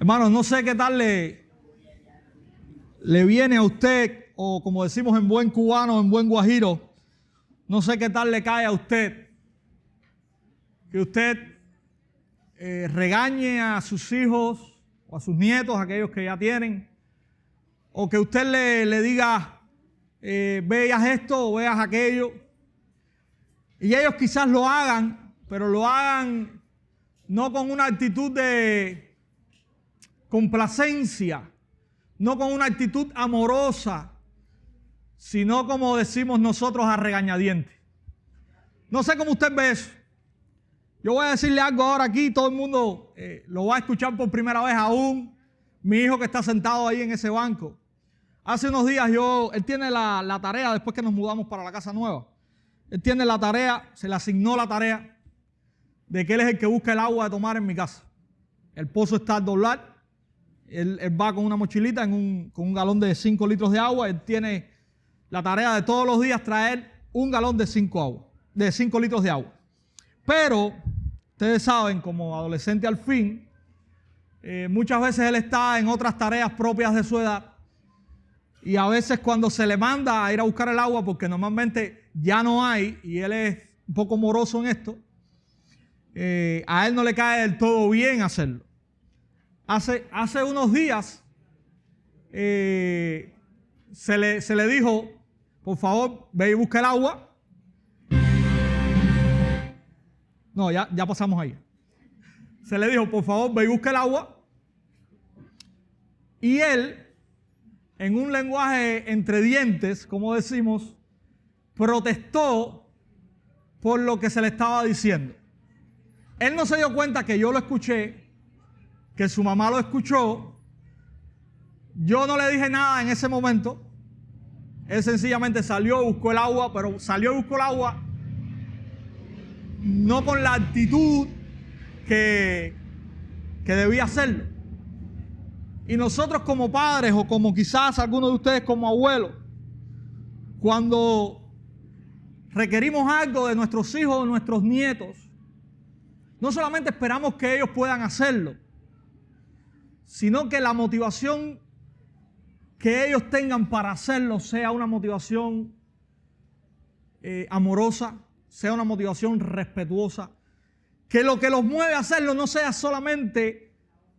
Hermanos, no sé qué tal le viene a usted, o como decimos en buen cubano, en buen guajiro, no sé qué tal le cae a usted que usted regañe a sus hijos o a sus nietos, aquellos que ya tienen, o que usted le diga, veas esto o veas aquello, y ellos quizás lo hagan, pero lo hagan no con una actitud de complacencia, no con una actitud amorosa, sino como decimos nosotros, a regañadientes. No sé cómo usted ve eso. Yo voy a decirle algo ahora aquí, todo el mundo lo va a escuchar por primera vez aún. Mi hijo que está sentado ahí en ese banco. Hace unos días él tiene la tarea, después que nos mudamos para la casa nueva, él tiene la tarea, se le asignó la tarea de que él es el que busca el agua de tomar en mi casa. El pozo está al doblar. Él va con una mochilita con un galón de 5 litros de agua. Él tiene la tarea de todos los días traer un galón de 5 litros de agua. Pero ustedes saben, como adolescente al fin, muchas veces él está en otras tareas propias de su edad. Y a veces cuando se le manda a ir a buscar el agua, porque normalmente ya no hay, y él es un poco moroso en esto, a él no le cae del todo bien hacerlo. Hace unos días se le dijo, por favor, ve y busca el agua. No, ya pasamos ahí. Se le dijo, por favor, ve y busca el agua. Y él, en un lenguaje entre dientes, como decimos, protestó por lo que se le estaba diciendo. Él no se dio cuenta que yo lo escuché, que su mamá lo escuchó. Yo no le dije nada en ese momento. Él sencillamente salió, buscó el agua, pero salió y buscó el agua no con la actitud que debía hacerlo. Y nosotros como padres, o como quizás algunos de ustedes como abuelos, cuando requerimos algo de nuestros hijos o nuestros nietos, no solamente esperamos que ellos puedan hacerlo, sino que la motivación que ellos tengan para hacerlo sea una motivación amorosa, sea una motivación respetuosa, que lo que los mueve a hacerlo no sea solamente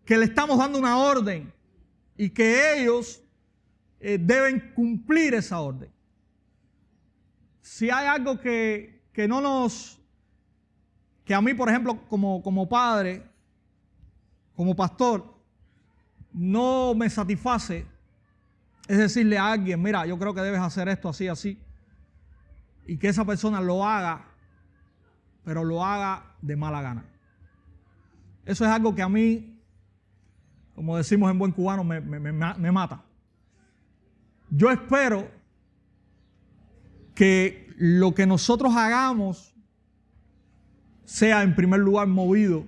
que le estamos dando una orden y que ellos deben cumplir esa orden. Si hay algo que a mí, por ejemplo, como padre, como pastor, no me satisface, es decirle a alguien, mira, yo creo que debes hacer esto así, así, y que esa persona lo haga, pero lo haga de mala gana. Eso es algo que a mí, como decimos en buen cubano, me mata. Yo espero que lo que nosotros hagamos sea en primer lugar movido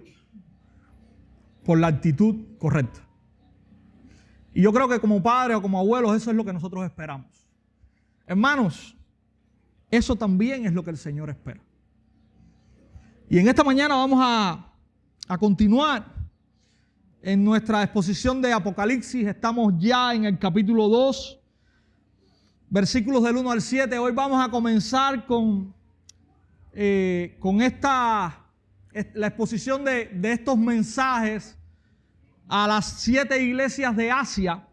por la actitud correcta. Y yo creo que como padres o como abuelos eso es lo que nosotros esperamos. Hermanos, eso también es lo que el Señor espera. Y en esta mañana vamos a continuar en nuestra exposición de Apocalipsis. Estamos ya en el capítulo 2, versículos del 1 al 7. Hoy vamos a comenzar con la exposición de estos mensajes a las 7 iglesias de Asia.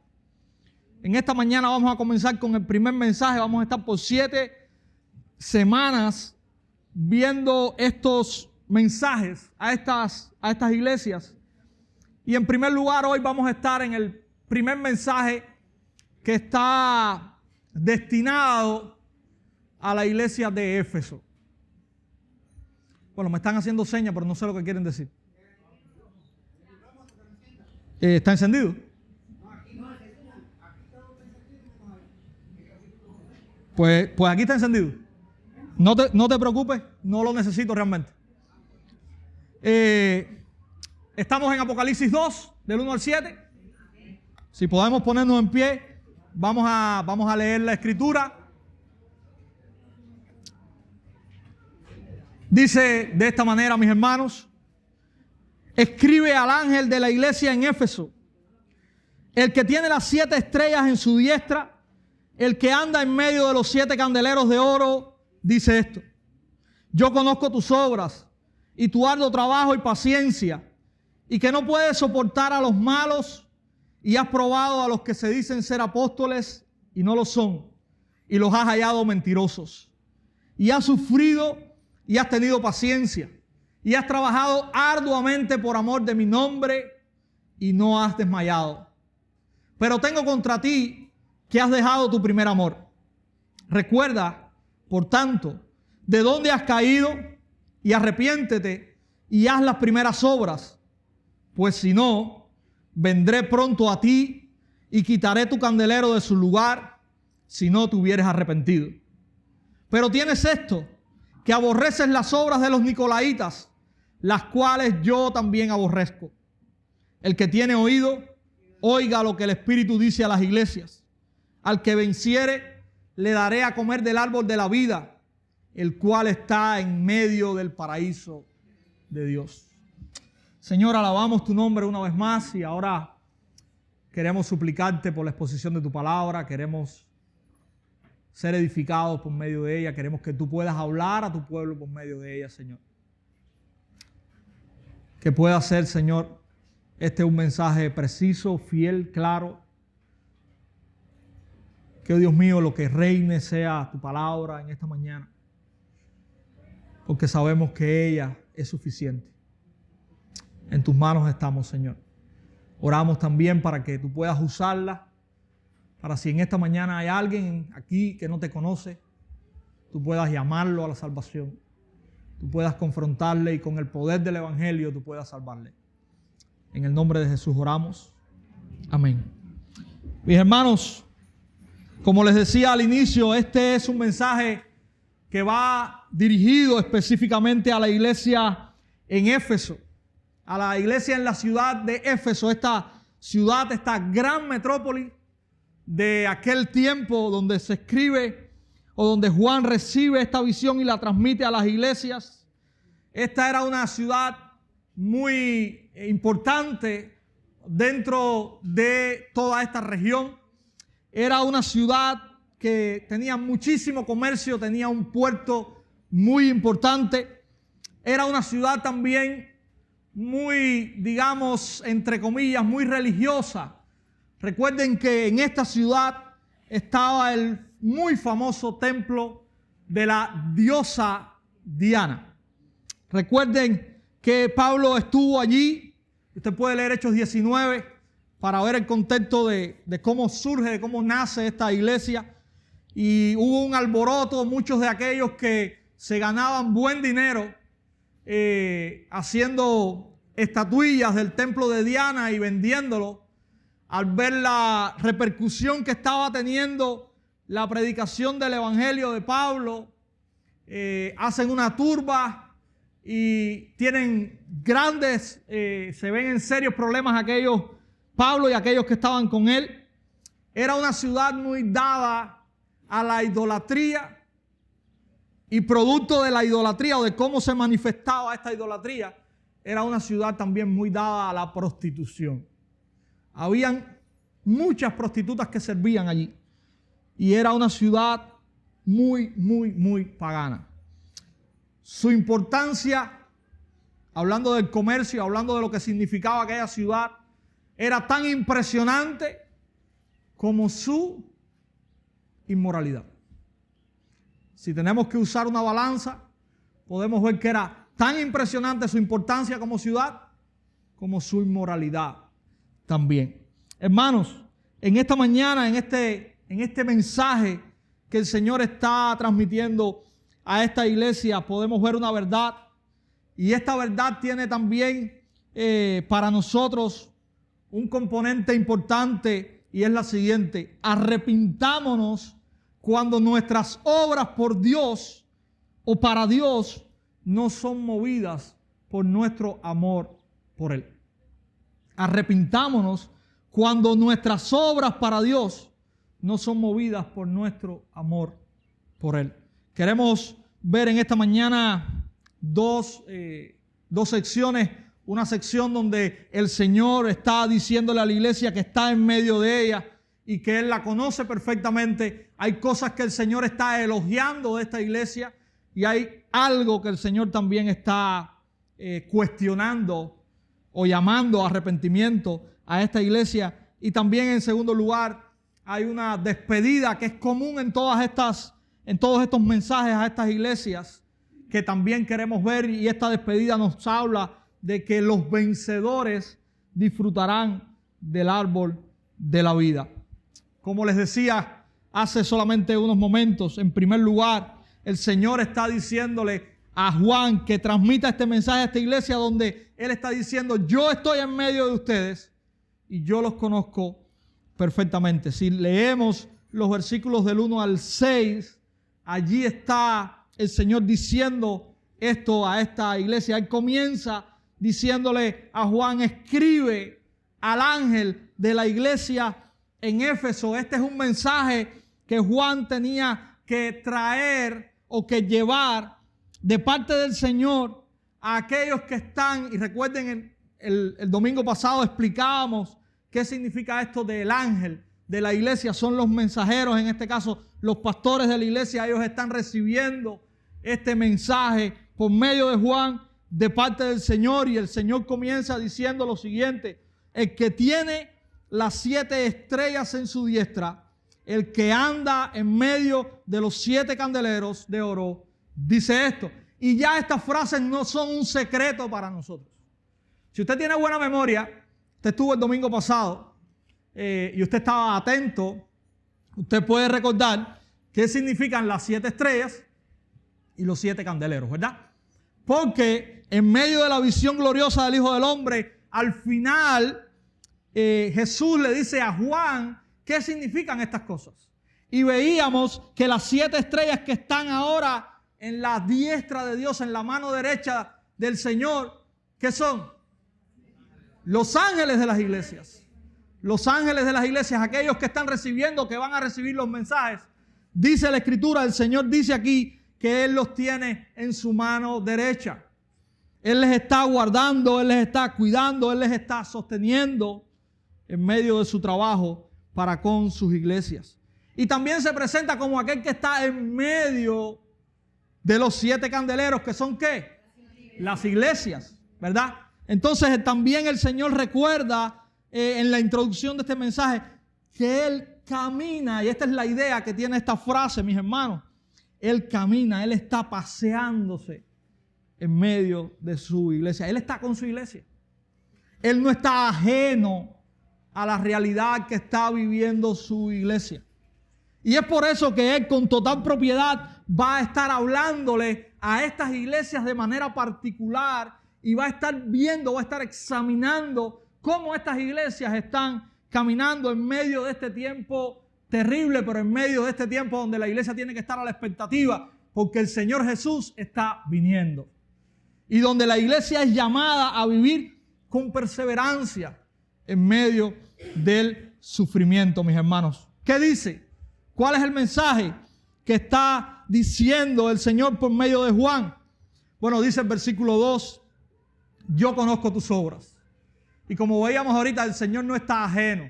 En esta mañana vamos a comenzar con el primer mensaje. Vamos a estar por 7 semanas viendo estos mensajes a estas iglesias. Y en primer lugar, hoy vamos a estar en el primer mensaje que está destinado a la iglesia de Éfeso. Bueno, me están haciendo señas, pero no sé lo que quieren decir. ¿Está encendido? Pues aquí está encendido. No te preocupes, no lo necesito realmente. Estamos en Apocalipsis 2, del 1 al 7. Si podemos ponernos en pie, vamos a leer la escritura. Dice de esta manera, mis hermanos: escribe al ángel de la iglesia en Éfeso, el que tiene las 7 estrellas en su diestra, el que anda en medio de los 7 candeleros de oro, dice esto: yo conozco tus obras y tu arduo trabajo y paciencia, y que no puedes soportar a los malos, y has probado a los que se dicen ser apóstoles y no lo son, y los has hallado mentirosos. Y has sufrido y has tenido paciencia, y has trabajado arduamente por amor de mi nombre, y no has desmayado. Pero tengo contra ti que has dejado tu primer amor. Recuerda, por tanto, de dónde has caído, y arrepiéntete y haz las primeras obras, pues si no, vendré pronto a ti y quitaré tu candelero de su lugar si no te hubieres arrepentido. Pero tienes esto, que aborreces las obras de los nicolaitas, las cuales yo también aborrezco. El que tiene oído, oiga lo que el Espíritu dice a las iglesias. Al que venciere, le daré a comer del árbol de la vida, el cual está en medio del paraíso de Dios. Señor, alabamos tu nombre una vez más y ahora queremos suplicarte por la exposición de tu palabra. Queremos ser edificados por medio de ella. Queremos que tú puedas hablar a tu pueblo por medio de ella, Señor. Que pueda ser, Señor, un mensaje preciso, fiel, claro. Que, oh Dios mío, lo que reine sea tu palabra en esta mañana. Porque sabemos que ella es suficiente. En tus manos estamos, Señor. Oramos también para que tú puedas usarla, para si en esta mañana hay alguien aquí que no te conoce, tú puedas llamarlo a la salvación. Tú puedas confrontarle y con el poder del Evangelio tú puedas salvarle. En el nombre de Jesús oramos. Amén. Mis hermanos, como les decía al inicio, este es un mensaje que va dirigido específicamente a la iglesia en Éfeso, a la iglesia en la ciudad de Éfeso, esta ciudad, esta gran metrópoli de aquel tiempo donde se escribe o donde Juan recibe esta visión y la transmite a las iglesias. Esta era una ciudad muy importante dentro de toda esta región. Era una ciudad que tenía muchísimo comercio, tenía un puerto muy importante. Era una ciudad también muy, digamos, entre comillas, muy religiosa. Recuerden que en esta ciudad estaba el muy famoso templo de la diosa Diana. Recuerden que Pablo estuvo allí. Usted puede leer Hechos 19 para ver el contexto de cómo surge, de cómo nace esta iglesia. Y hubo un alboroto, muchos de aquellos que se ganaban buen dinero haciendo estatuillas del templo de Diana y vendiéndolo. Al ver la repercusión que estaba teniendo la predicación del Evangelio de Pablo, hacen una turba y tienen grandes, se ven en serios problemas aquellos, Pablo y aquellos que estaban con él. Era una ciudad muy dada a la idolatría, y producto de la idolatría o de cómo se manifestaba esta idolatría, era una ciudad también muy dada a la prostitución. Habían muchas prostitutas que servían allí y era una ciudad muy, muy, muy pagana. Su importancia, hablando del comercio, hablando de lo que significaba aquella ciudad, era tan impresionante como su inmoralidad. Si tenemos que usar una balanza, podemos ver que era tan impresionante su importancia como ciudad, como su inmoralidad también. Hermanos, en esta mañana, en este mensaje que el Señor está transmitiendo a esta iglesia, podemos ver una verdad. Y esta verdad tiene también para nosotros un componente importante, y es la siguiente: arrepintámonos cuando nuestras obras por Dios o para Dios no son movidas por nuestro amor por Él. Arrepintámonos cuando nuestras obras para Dios no son movidas por nuestro amor por Él. Queremos ver en esta mañana dos secciones. una sección donde el Señor está diciéndole a la iglesia que está en medio de ella y que Él la conoce perfectamente. Hay cosas que el Señor está elogiando de esta iglesia y hay algo que el Señor también está cuestionando o llamando a arrepentimiento a esta iglesia. Y también, en segundo lugar, hay una despedida que es común en todos estos mensajes a estas iglesias que también queremos ver, y esta despedida nos habla de que los vencedores disfrutarán del árbol de la vida. Como les decía hace solamente unos momentos, en primer lugar, el Señor está diciéndole a Juan que transmita este mensaje a esta iglesia, donde Él está diciendo: yo estoy en medio de ustedes y yo los conozco perfectamente. Si leemos los versículos del 1 al 6, allí está el Señor diciendo esto a esta iglesia. Él comienza diciéndole a Juan: escribe al ángel de la iglesia en Éfeso. Este es un mensaje que Juan tenía que traer o que llevar de parte del Señor a aquellos que están. Y recuerden, el domingo pasado explicábamos qué significa esto del ángel de la iglesia. Son los mensajeros, en este caso los pastores de la iglesia. Ellos están recibiendo este mensaje por medio de Juan de parte del Señor, y el Señor comienza diciendo lo siguiente: el que tiene las 7 estrellas en su diestra, el que anda en medio de los 7 candeleros de oro, dice esto. Y ya estas frases no son un secreto para nosotros. Si usted tiene buena memoria, usted estuvo el domingo pasado y usted estaba atento, usted puede recordar qué significan las 7 estrellas y los 7 candeleros, ¿verdad? Porque en medio de la visión gloriosa del Hijo del Hombre, al final Jesús le dice a Juan qué significan estas cosas. Y veíamos que las 7 estrellas que están ahora en la diestra de Dios, en la mano derecha del Señor, ¿qué son? Los ángeles de las iglesias. Los ángeles de las iglesias, aquellos que están recibiendo, que van a recibir los mensajes. Dice la Escritura, el Señor dice aquí que Él los tiene en su mano derecha. Él les está guardando, Él les está cuidando, Él les está sosteniendo en medio de su trabajo para con sus iglesias. Y también se presenta como aquel que está en medio de los 7 candeleros, que son ¿qué? Las iglesias, ¿verdad? Entonces también el Señor recuerda en la introducción de este mensaje que Él camina, y esta es la idea que tiene esta frase, mis hermanos. Él camina, Él está paseándose en medio de su iglesia. Él está con su iglesia. Él no está ajeno a la realidad que está viviendo su iglesia. Y es por eso que Él con total propiedad va a estar hablándole a estas iglesias de manera particular, y va a estar viendo, va a estar examinando cómo estas iglesias están caminando en medio de este tiempo terrible, pero en medio de este tiempo donde la iglesia tiene que estar a la expectativa, porque el Señor Jesús está viniendo. Y donde la iglesia es llamada a vivir con perseverancia en medio del sufrimiento, mis hermanos. ¿Qué dice? ¿Cuál es el mensaje que está diciendo el Señor por medio de Juan? Bueno, dice el versículo 2, yo conozco tus obras. Y como veíamos ahorita, el Señor no está ajeno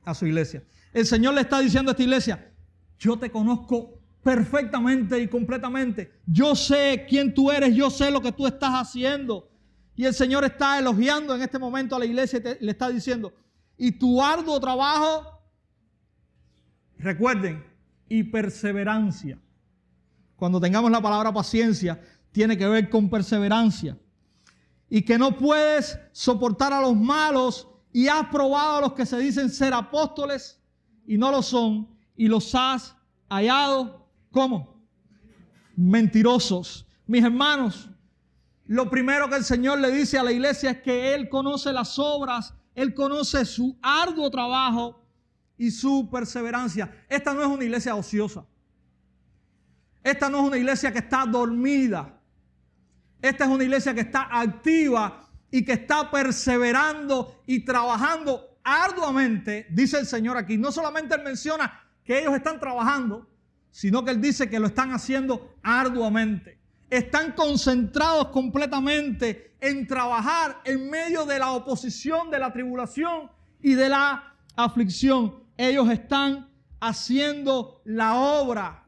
a su iglesia. El Señor le está diciendo a esta iglesia: yo te conozco perfectamente y completamente. Yo sé quién tú eres, yo sé lo que tú estás haciendo. Y el Señor está elogiando en este momento a la iglesia y le está diciendo: y tu arduo trabajo, recuerden, y perseverancia. Cuando tengamos la palabra paciencia, tiene que ver con perseverancia. Y que no puedes soportar a los malos, y has probado a los que se dicen ser apóstoles y no lo son, y los has hallado, ¿cómo? Mentirosos. Mis hermanos, lo primero que el Señor le dice a la iglesia es que Él conoce las obras, Él conoce su arduo trabajo y su perseverancia. Esta no es una iglesia ociosa. Esta no es una iglesia que está dormida. Esta es una iglesia que está activa y que está perseverando y trabajando arduamente, dice el Señor aquí. No solamente Él menciona que ellos están trabajando, sino que Él dice que lo están haciendo arduamente. están concentrados completamente en trabajar en medio de la oposición, de la tribulación y de la aflicción. Ellos están haciendo la obra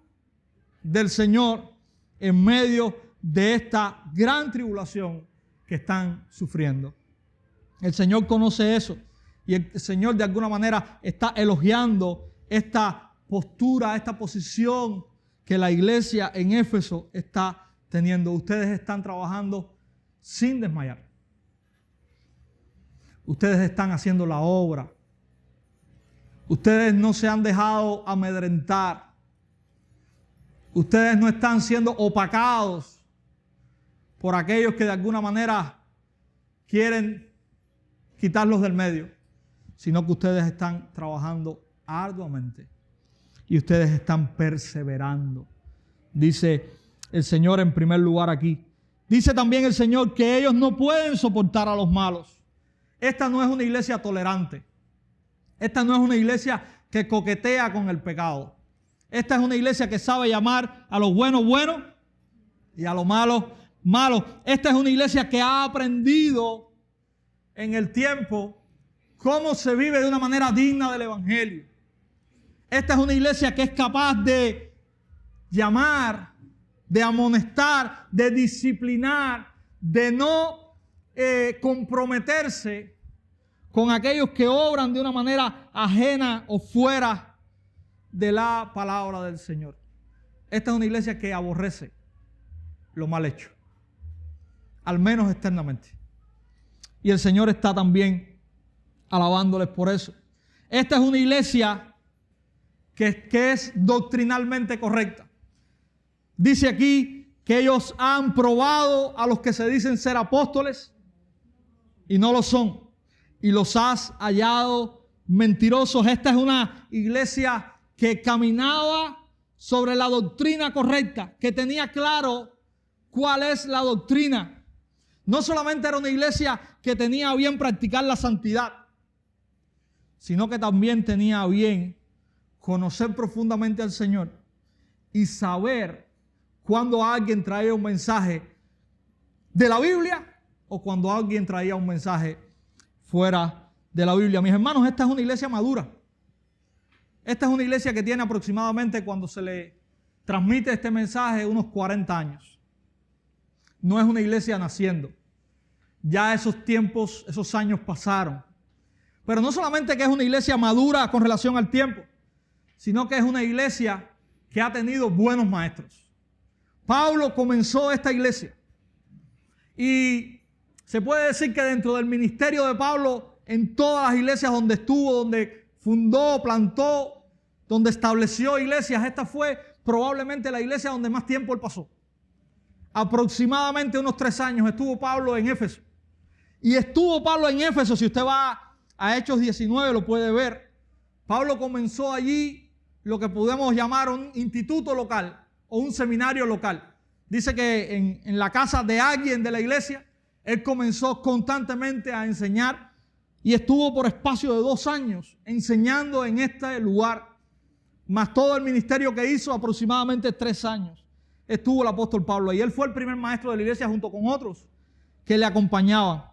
del Señor en medio de esta gran tribulación que están sufriendo. El Señor conoce eso y el Señor de alguna manera está elogiando esta postura, esta posición que la iglesia en Éfeso está teniendo. Ustedes están trabajando sin desmayar. Ustedes están haciendo la obra. Ustedes no se han dejado amedrentar. Ustedes no están siendo opacados por aquellos que de alguna manera quieren quitarlos del medio, sino que ustedes están trabajando arduamente y ustedes están perseverando. Dice el Señor en primer lugar aquí. Dice también el Señor que ellos no pueden soportar a los malos. Esta no es una iglesia tolerante. Esta no es una iglesia que coquetea con el pecado. Esta es una iglesia que sabe llamar a los buenos buenos y a los malos malos. Esta es una iglesia que ha aprendido en el tiempo cómo se vive de una manera digna del Evangelio. Esta es una iglesia que es capaz de llamar, de amonestar, de disciplinar, de no comprometerse con aquellos que obran de una manera ajena o fuera de la palabra del Señor. Esta es una iglesia que aborrece lo mal hecho, al menos externamente. Y el Señor está también alabándoles por eso. Esta es una iglesia que es doctrinalmente correcta. Dice aquí que ellos han probado a los que se dicen ser apóstoles y no lo son, y los has hallado mentirosos. Esta es una iglesia que caminaba sobre la doctrina correcta, que tenía claro cuál es la doctrina. No solamente era una iglesia que tenía bien practicar la santidad, sino que también tenía bien conocer profundamente al Señor y saber cuando alguien traía un mensaje de la Biblia o cuando alguien traía un mensaje fuera de la Biblia. Mis hermanos, esta es una iglesia madura. Esta es una iglesia que tiene aproximadamente, cuando se le transmite este mensaje, unos 40 años. No es una iglesia naciendo. Ya esos tiempos, esos años pasaron. Pero no solamente que es una iglesia madura con relación al tiempo, sino que es una iglesia que ha tenido buenos maestros. Pablo comenzó esta iglesia. Y se puede decir que dentro del ministerio de Pablo, en todas las iglesias donde estuvo, donde fundó, plantó, donde estableció iglesias, esta fue probablemente la iglesia donde más tiempo él pasó. Aproximadamente unos 3 años estuvo Pablo en Éfeso. Y estuvo Pablo en Éfeso, si usted va a Hechos 19 lo puede ver. Pablo comenzó allí lo que podemos llamar un instituto local o un seminario local. Dice que en la casa de alguien de la iglesia, él comenzó constantemente a enseñar y estuvo por espacio de 2 años enseñando en este lugar. Más todo el ministerio que hizo, aproximadamente 3 años, estuvo el apóstol Pablo. Y él fue el primer maestro de la iglesia junto con otros que le acompañaban.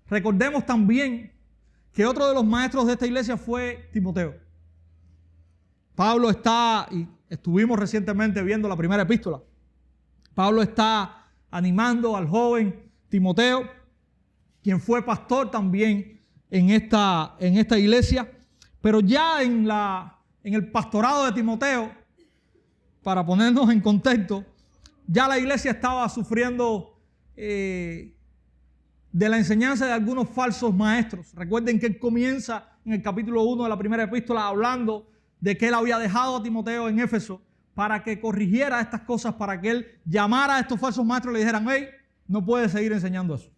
Recordemos también que otro de los maestros de esta iglesia fue Timoteo. Pablo está, y estuvimos recientemente viendo la primera epístola, Pablo está animando al joven Timoteo, quien fue pastor también en esta iglesia. Pero ya en el pastorado de Timoteo, para ponernos en contexto, ya la iglesia estaba sufriendo de la enseñanza de algunos falsos maestros. Recuerden que él comienza en el capítulo 1 de la primera epístola hablando de que él había dejado a Timoteo en Éfeso para que corrigiera estas cosas, para que él llamara a estos falsos maestros y le dijeran: hey, no puedes seguir enseñando eso.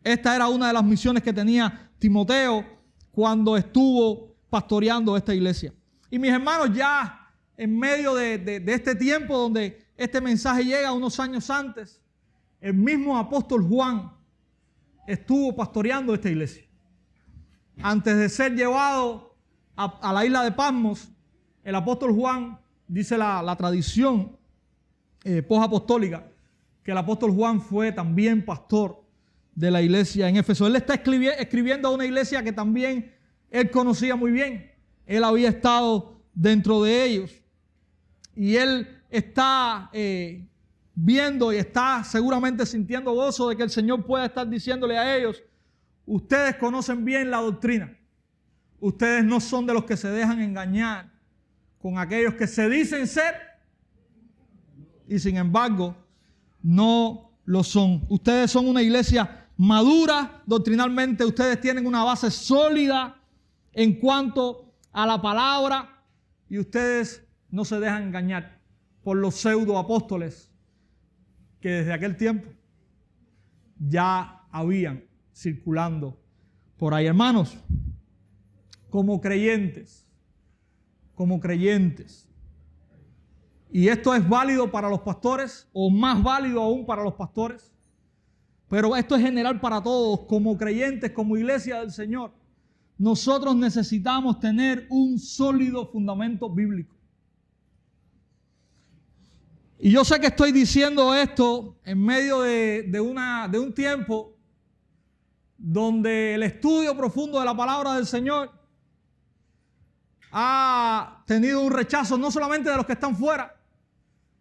Esta era una de las misiones que tenía Timoteo cuando estuvo pastoreando esta iglesia. Y mis hermanos, ya en medio de este tiempo donde este mensaje llega unos años antes, el mismo apóstol Juan estuvo pastoreando esta iglesia. Antes de ser llevado a la isla de Patmos, el apóstol Juan, dice la tradición, posapostólica, que el apóstol Juan fue también pastor de la iglesia en Éfeso. Él está escribiendo a una iglesia que también él conocía muy bien. Él había estado dentro de ellos. Y él está viendo y está seguramente sintiendo gozo de que el Señor pueda estar diciéndole a ellos: ustedes conocen bien la doctrina. Ustedes no son de los que se dejan engañar con aquellos que se dicen ser y sin embargo no lo son. Ustedes son una iglesia madura doctrinalmente. Ustedes tienen una base sólida en cuanto a la palabra y ustedes no se dejan engañar por los pseudoapóstoles que desde aquel tiempo ya habían circulando por ahí. Hermanos, como creyentes, y esto es válido para los pastores, o más válido aún para los pastores, pero esto es general para todos, como creyentes, como iglesia del Señor, nosotros necesitamos tener un sólido fundamento bíblico. Y yo sé que estoy diciendo esto en medio de un tiempo donde el estudio profundo de la palabra del Señor ha tenido un rechazo no solamente de los que están fuera,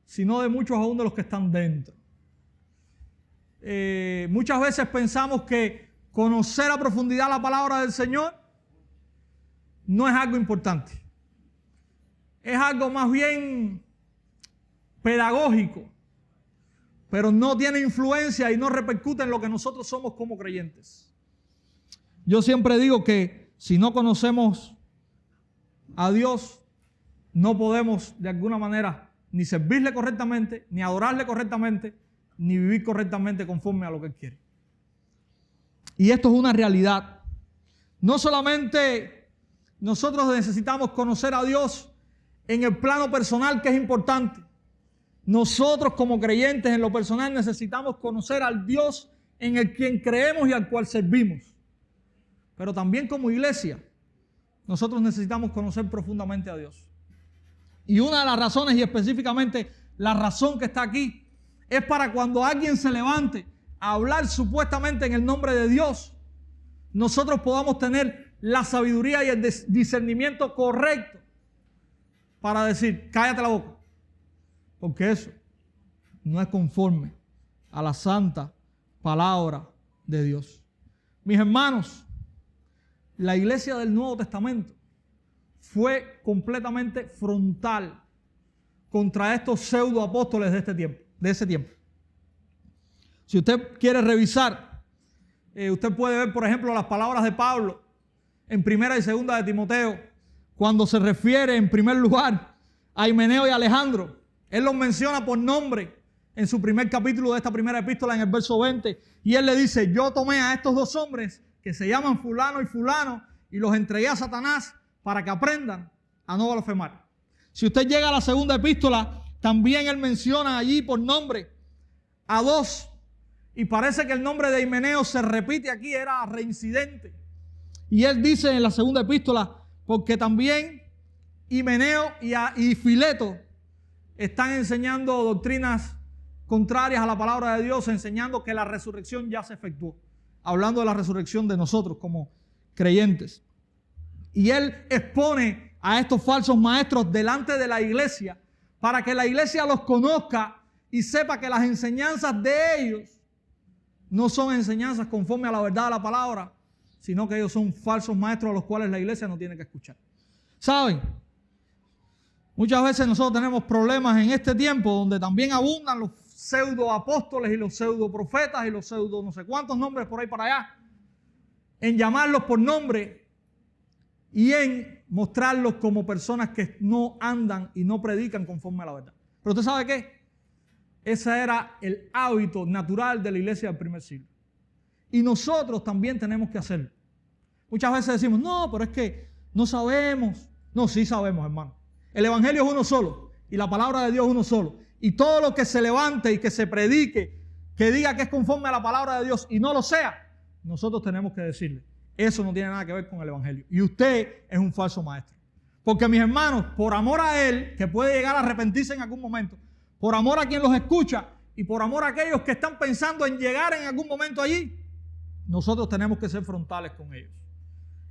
sino de muchos aún de los que están dentro. Muchas veces pensamos que conocer a profundidad la palabra del Señor no es algo importante. Es algo más bien pedagógico, pero no tiene influencia y no repercute en lo que nosotros somos como creyentes. Yo siempre digo que si no conocemos a Dios, no podemos de alguna manera ni servirle correctamente, ni adorarle correctamente, ni vivir correctamente conforme a lo que Él quiere. Y esto es una realidad. No solamente nosotros necesitamos conocer a Dios en el plano personal, que es importante. Nosotros como creyentes en lo personal necesitamos conocer al Dios en el quien creemos y al cual servimos. Pero también como iglesia, nosotros necesitamos conocer profundamente a Dios. Y una de las razones, y específicamente la razón que está aquí, es para cuando alguien se levante a hablar supuestamente en el nombre de Dios, nosotros podamos tener la sabiduría y el discernimiento correcto para decir: cállate la boca, porque eso no es conforme a la santa palabra de Dios. Mis hermanos, la iglesia del Nuevo Testamento fue completamente frontal contra estos pseudoapóstoles de ese tiempo. Si usted quiere revisar, usted puede ver, por ejemplo, las palabras de Pablo en 1 y 2 de Timoteo, cuando se refiere en primer lugar a Himeneo y Alejandro. Él los menciona por nombre en su primer capítulo de esta primera epístola, en el verso 20, y él le dice: yo tomé a estos dos hombres que se llaman fulano y fulano y los entregué a Satanás para que aprendan a no blasfemar. Si usted llega a la segunda epístola, también él menciona allí por nombre a dos, y parece que el nombre de Himeneo se repite aquí, era reincidente. Y él dice en la segunda epístola: porque también Himeneo y Fileto están enseñando doctrinas contrarias a la palabra de Dios, enseñando que la resurrección ya se efectuó, hablando de la resurrección de nosotros como creyentes. Y él expone a estos falsos maestros delante de la iglesia para que la iglesia los conozca y sepa que las enseñanzas de ellos no son enseñanzas conforme a la verdad de la palabra, sino que ellos son falsos maestros a los cuales la iglesia no tiene que escuchar. ¿Saben? Muchas veces nosotros tenemos problemas en este tiempo donde también abundan los pseudo apóstoles y los pseudo profetas y los pseudo no sé cuántos nombres por ahí para allá, en llamarlos por nombre y en mostrarlos como personas que no andan y no predican conforme a la verdad. Pero usted sabe qué, ese era el hábito natural de la iglesia del primer siglo, y nosotros también tenemos que hacerlo. Muchas veces decimos: no, pero es que no sabemos. No, sí sabemos, hermano. El evangelio es uno solo y la palabra de Dios es uno solo. Y todo lo que se levante y que se predique, que diga que es conforme a la palabra de Dios y no lo sea, nosotros tenemos que decirle: eso no tiene nada que ver con el evangelio. Y usted es un falso maestro. Porque, mis hermanos, por amor a Él, que puede llegar a arrepentirse en algún momento, por amor a quien los escucha y por amor a aquellos que están pensando en llegar en algún momento allí, nosotros tenemos que ser frontales con ellos.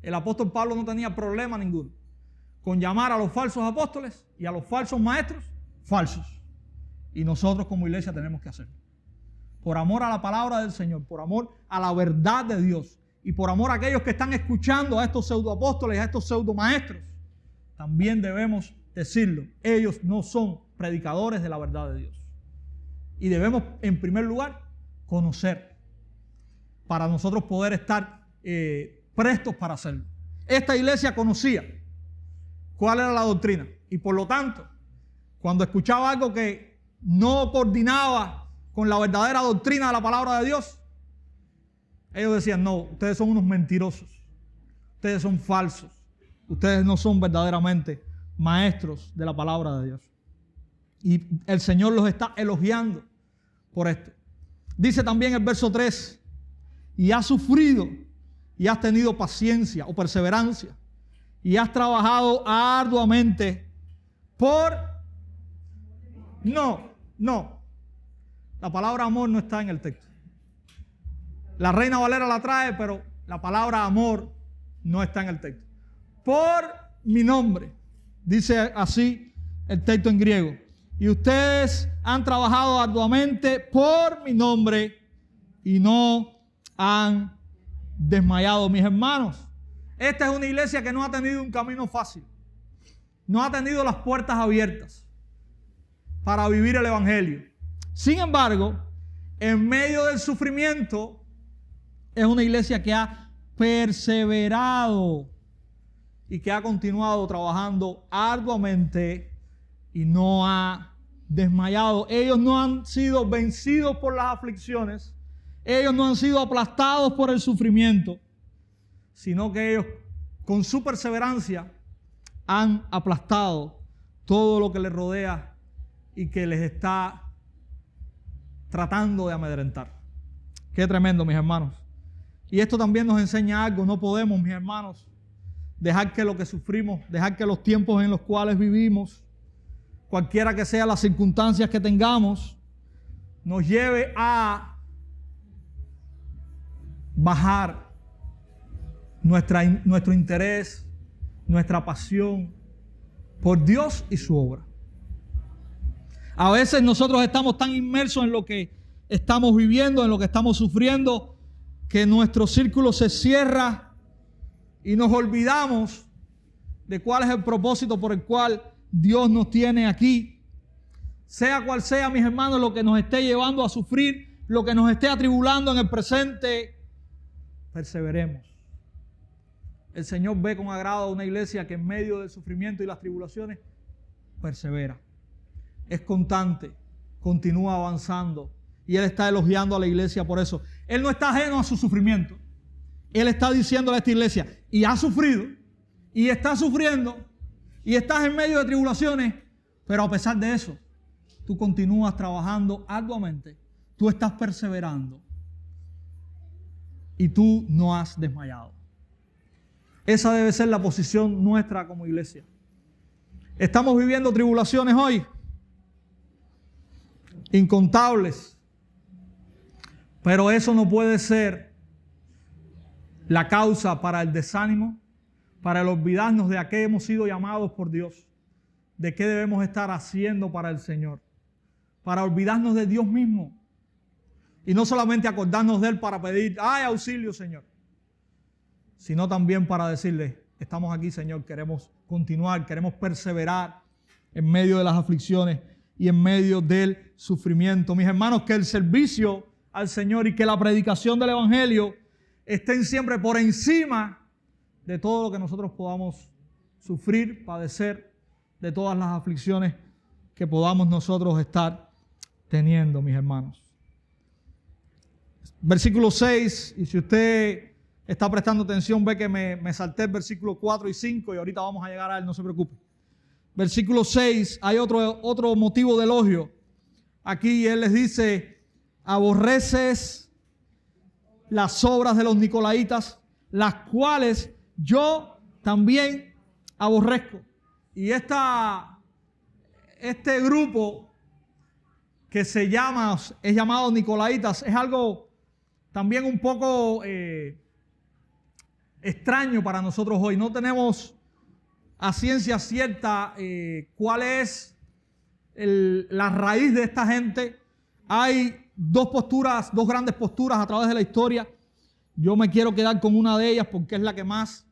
El apóstol Pablo no tenía problema ninguno con llamar a los falsos apóstoles y a los falsos maestros falsos. Y nosotros como iglesia tenemos que hacerlo. Por amor a la palabra del Señor, por amor a la verdad de Dios y por amor a aquellos que están escuchando a estos pseudoapóstoles, a estos pseudomaestros, también debemos decirlo. Ellos no son predicadores de la verdad de Dios. Y debemos, en primer lugar, conocer para nosotros poder estar prestos para hacerlo. Esta iglesia conocía cuál era la doctrina y por lo tanto, cuando escuchaba algo que no coordinaba con la verdadera doctrina de la palabra de Dios, ellos decían: no, ustedes son unos mentirosos, ustedes son falsos, ustedes no son verdaderamente maestros de la palabra de Dios. Y el Señor los está elogiando por esto. Dice también el verso 3: y has sufrido y has tenido paciencia o perseverancia y has trabajado arduamente por... No. La palabra amor no está en el texto. La Reina Valera la trae, pero la palabra amor no está en el texto. Por mi nombre, dice así el texto en griego. Y ustedes han trabajado arduamente por mi nombre y no han desmayado. Mis hermanos, esta es una iglesia que no ha tenido un camino fácil. No ha tenido las puertas abiertas para vivir el evangelio. Sin embargo, en medio del sufrimiento, es una iglesia que ha perseverado y que ha continuado trabajando arduamente y no ha desmayado. Ellos no han sido vencidos por las aflicciones, ellos no han sido aplastados por el sufrimiento, sino que ellos con su perseverancia han aplastado todo lo que les rodea y que les está tratando de amedrentar. Qué tremendo, mis hermanos. Y esto también nos enseña algo. No podemos, mis hermanos, dejar que lo que sufrimos, dejar que los tiempos en los cuales vivimos, cualquiera que sean las circunstancias que tengamos, nos lleve a bajar nuestro interés, nuestra pasión por Dios y su obra. A veces nosotros estamos tan inmersos en lo que estamos viviendo, en lo que estamos sufriendo, que nuestro círculo se cierra y nos olvidamos de cuál es el propósito por el cual Dios nos tiene aquí. Sea cual sea, mis hermanos, lo que nos esté llevando a sufrir, lo que nos esté atribulando en el presente, perseveremos. El Señor ve con agrado a una iglesia que en medio del sufrimiento y las tribulaciones persevera. Es constante, continúa avanzando y Él está elogiando a la iglesia por eso. Él no está ajeno a su sufrimiento. Él está diciéndole a esta iglesia: y has sufrido, y estás sufriendo, y estás en medio de tribulaciones, pero a pesar de eso, tú continúas trabajando arduamente, tú estás perseverando y tú no has desmayado. Esa debe ser la posición nuestra como iglesia. Estamos viviendo tribulaciones hoy, incontables, pero eso no puede ser la causa para el desánimo, para el olvidarnos de a qué hemos sido llamados por Dios, de qué debemos estar haciendo para el Señor, para olvidarnos de Dios mismo y no solamente acordarnos de Él para pedir: ¡ay, auxilio, Señor!, sino también para decirle: estamos aquí, Señor, queremos continuar, queremos perseverar en medio de las aflicciones y en medio del sufrimiento. Mis hermanos, que el servicio al Señor y que la predicación del Evangelio estén siempre por encima de todo lo que nosotros podamos sufrir, padecer, de todas las aflicciones que podamos nosotros estar teniendo, mis hermanos. Versículo 6, y si usted está prestando atención, ve que me salté el versículo 4 y 5 y ahorita vamos a llegar a él, no se preocupe. Versículo 6, hay otro motivo de elogio. Aquí él les dice: aborreces las obras de los nicolaitas, las cuales yo también aborrezco. Y este grupo que es llamado Nicolaitas, es algo también un poco extraño para nosotros hoy. No tenemos a ciencia cierta cuál es la raíz de esta gente. Hay dos grandes posturas a través de la historia. Yo me quiero quedar con una de ellas porque es la que más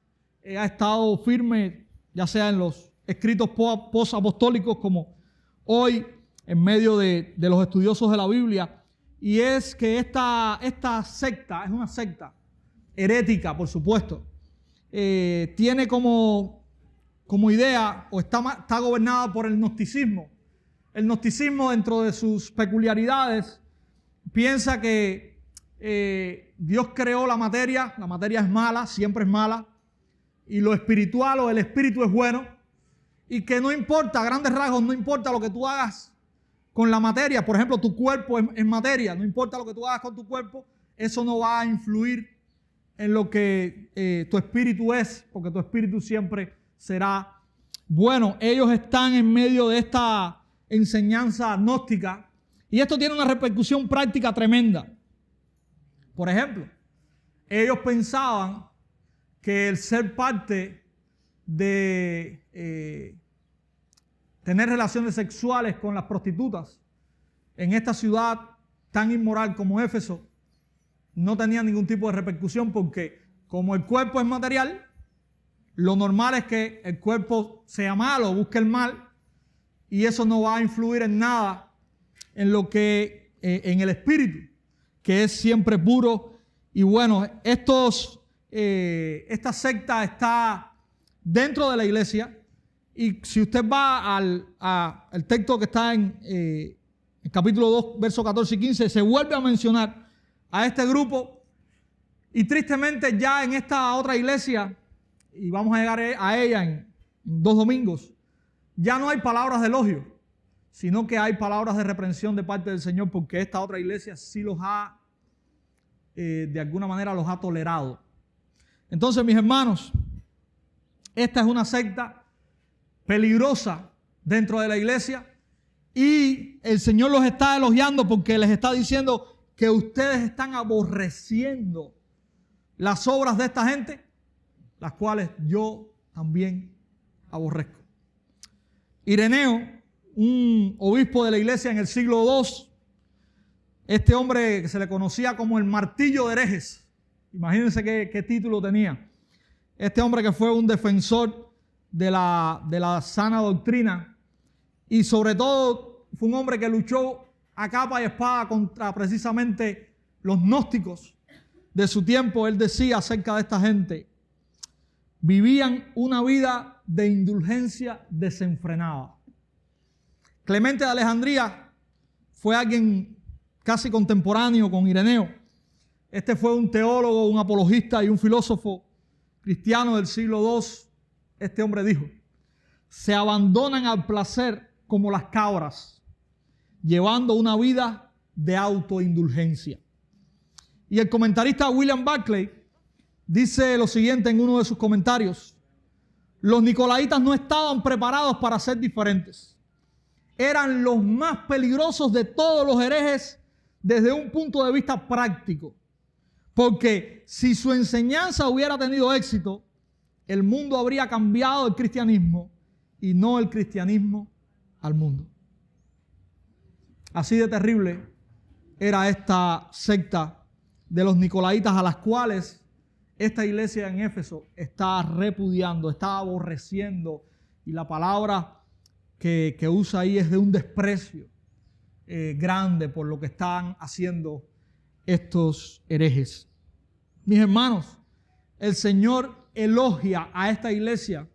ha estado firme, ya sea en los escritos post-apostólicos como hoy, en medio de los estudiosos de la Biblia, y es que esta secta es una secta herética, por supuesto. Tiene como idea, o está gobernada por el gnosticismo. El gnosticismo, dentro de sus peculiaridades, piensa que Dios creó la materia es mala, siempre es mala, y lo espiritual o el espíritu es bueno, y que no importa, a grandes rasgos, no importa lo que tú hagas con la materia. Por ejemplo, tu cuerpo es materia, no importa lo que tú hagas con tu cuerpo, eso no va a influir en lo que tu espíritu es, porque tu espíritu siempre será bueno. Ellos están en medio de esta enseñanza gnóstica y esto tiene una repercusión práctica tremenda. Por ejemplo, ellos pensaban que el ser parte de tener relaciones sexuales con las prostitutas en esta ciudad tan inmoral como Éfeso no tenía ningún tipo de repercusión, porque como el cuerpo es material, lo normal es que el cuerpo sea malo, busque el mal, y eso no va a influir en nada en lo que en el espíritu, que es siempre puro y bueno. Esta secta está dentro de la iglesia. Y si usted va al texto que está en el capítulo 2, versos 14 y 15, se vuelve a mencionar a este grupo. Y tristemente ya en esta otra iglesia, y vamos a llegar a ella en 2 domingos, ya no hay palabras de elogio, sino que hay palabras de reprensión de parte del Señor, porque esta otra iglesia sí los ha, de alguna manera los ha tolerado. Entonces, mis hermanos, esta es una secta peligrosa dentro de la iglesia, y el Señor los está elogiando porque les está diciendo que ustedes están aborreciendo las obras de esta gente, las cuales yo también aborrezco. Ireneo, un obispo de la iglesia en el siglo II, este hombre que se le conocía como el martillo de herejes, imagínense qué título tenía. Este hombre que fue un defensor de la sana doctrina, y sobre todo fue un hombre que luchó a capa y espada contra precisamente los gnósticos de su tiempo. Él decía acerca de esta gente: vivían una vida de indulgencia desenfrenada. Clemente de Alejandría fue alguien casi contemporáneo con Ireneo. Este fue un teólogo, un apologista y un filósofo cristiano del siglo II. Este hombre dijo: se abandonan al placer como las cabras, llevando una vida de autoindulgencia. Y el comentarista William Barclay dice lo siguiente en uno de sus comentarios: los nicolaitas no estaban preparados para ser diferentes. Eran los más peligrosos de todos los herejes desde un punto de vista práctico. Porque si su enseñanza hubiera tenido éxito, el mundo habría cambiado el cristianismo y no el cristianismo al mundo. Así de terrible era esta secta de los nicolaitas, a las cuales esta iglesia en Éfeso está repudiando, está aborreciendo, y la palabra que usa ahí es de un desprecio grande por lo que están haciendo estos herejes. Mis hermanos, el Señor elogia a esta iglesia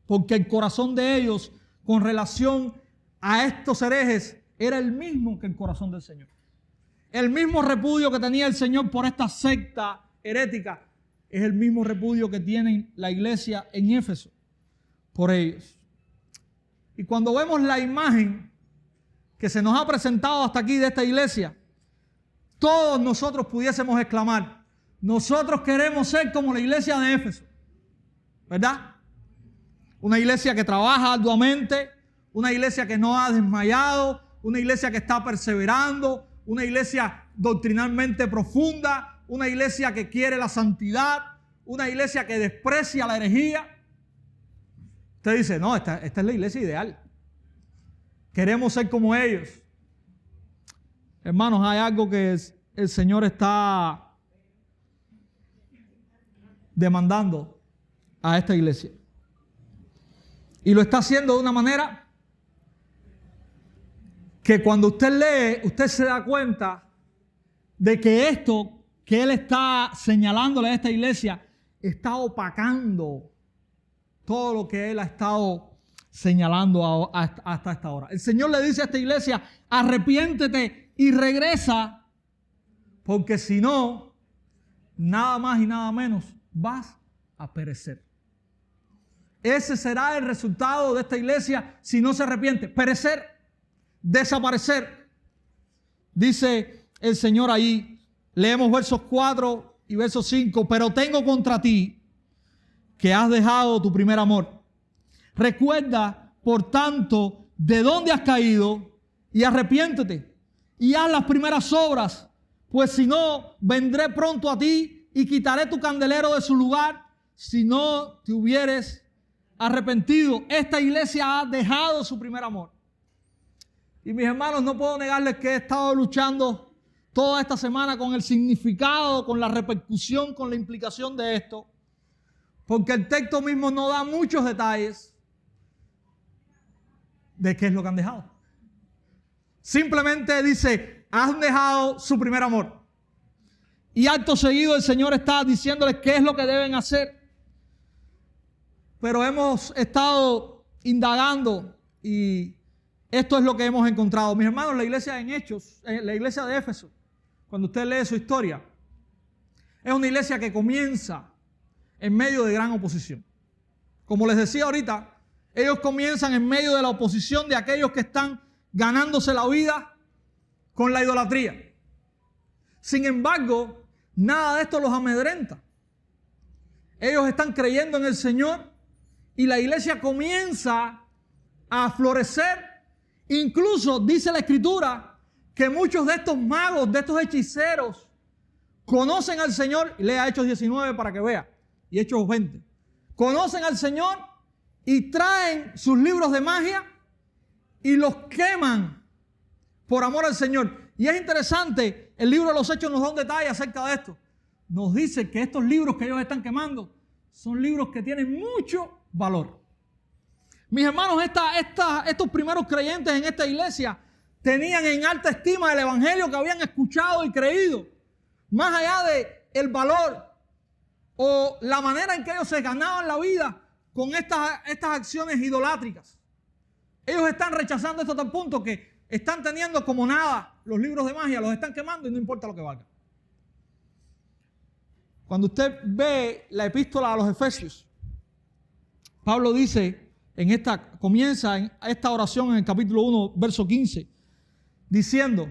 porque el corazón de ellos con relación a estos herejes era el mismo que el corazón del Señor. El mismo repudio que tenía el Señor por esta secta herética es el mismo repudio que tiene la iglesia en Éfeso por ellos. Y cuando vemos la imagen que se nos ha presentado hasta aquí de esta iglesia, todos nosotros pudiésemos exclamar: nosotros queremos ser como la iglesia de Éfeso, ¿verdad? Una iglesia que trabaja arduamente, una iglesia que no ha desmayado, una iglesia que está perseverando, una iglesia doctrinalmente profunda, una iglesia que quiere la santidad, una iglesia que desprecia la herejía. Usted dice, no, esta es la iglesia ideal. Queremos ser como ellos. Hermanos, hay algo que el Señor está demandando a esta iglesia. Y lo está haciendo de una manera que cuando usted lee, usted se da cuenta de que esto que Él está señalándole a esta iglesia está opacando todo lo que Él ha estado señalando hasta esta hora. El Señor le dice a esta iglesia, arrepiéntete y regresa, porque si no, nada más y nada menos, vas a perecer. Ese será el resultado de esta iglesia si no se arrepiente. Perecer, desaparecer. Dice el Señor ahí, leemos versos 4 y versos 5, pero tengo contra ti que has dejado tu primer amor. Recuerda, por tanto, de dónde has caído y arrepiéntete y haz las primeras obras, pues si no, vendré pronto a ti y quitaré tu candelero de su lugar si no te hubieres arrepentido. Esta iglesia ha dejado su primer amor. Y mis hermanos, no puedo negarles que he estado luchando toda esta semana con el significado, con la repercusión, con la implicación de esto, porque el texto mismo no da muchos detalles de qué es lo que han dejado. Simplemente dice, han dejado su primer amor. Y acto seguido el Señor está diciéndoles qué es lo que deben hacer. Pero hemos estado indagando y esto es lo que hemos encontrado. Mis hermanos, la iglesia en Hechos, la iglesia de Éfeso, cuando usted lee su historia, es una iglesia que comienza en medio de gran oposición. Como les decía ahorita, ellos comienzan en medio de la oposición de aquellos que están ganándose la vida con la idolatría. Sin embargo, nada de esto los amedrenta. Ellos están creyendo en el Señor y la iglesia comienza a florecer. Incluso dice la Escritura que muchos de estos magos, de estos hechiceros, conocen al Señor. Lea Hechos 19 para que vea. Y Hechos 20. Conocen al Señor y traen sus libros de magia y los queman por amor al Señor. Y es interesante, el libro de los Hechos nos da un detalle acerca de esto. Nos dice que estos libros que ellos están quemando son libros que tienen mucho valor. Mis hermanos, estos primeros creyentes en esta iglesia tenían en alta estima el evangelio que habían escuchado y creído. Más allá de el valor o la manera en que ellos se ganaban la vida con estas acciones idolátricas. Ellos están rechazando esto a tal punto que están teniendo como nada los libros de magia, los están quemando y no importa lo que valga. Cuando usted ve la epístola a los Efesios, Pablo dice, comienza en esta oración en el capítulo 1, verso 15, diciendo,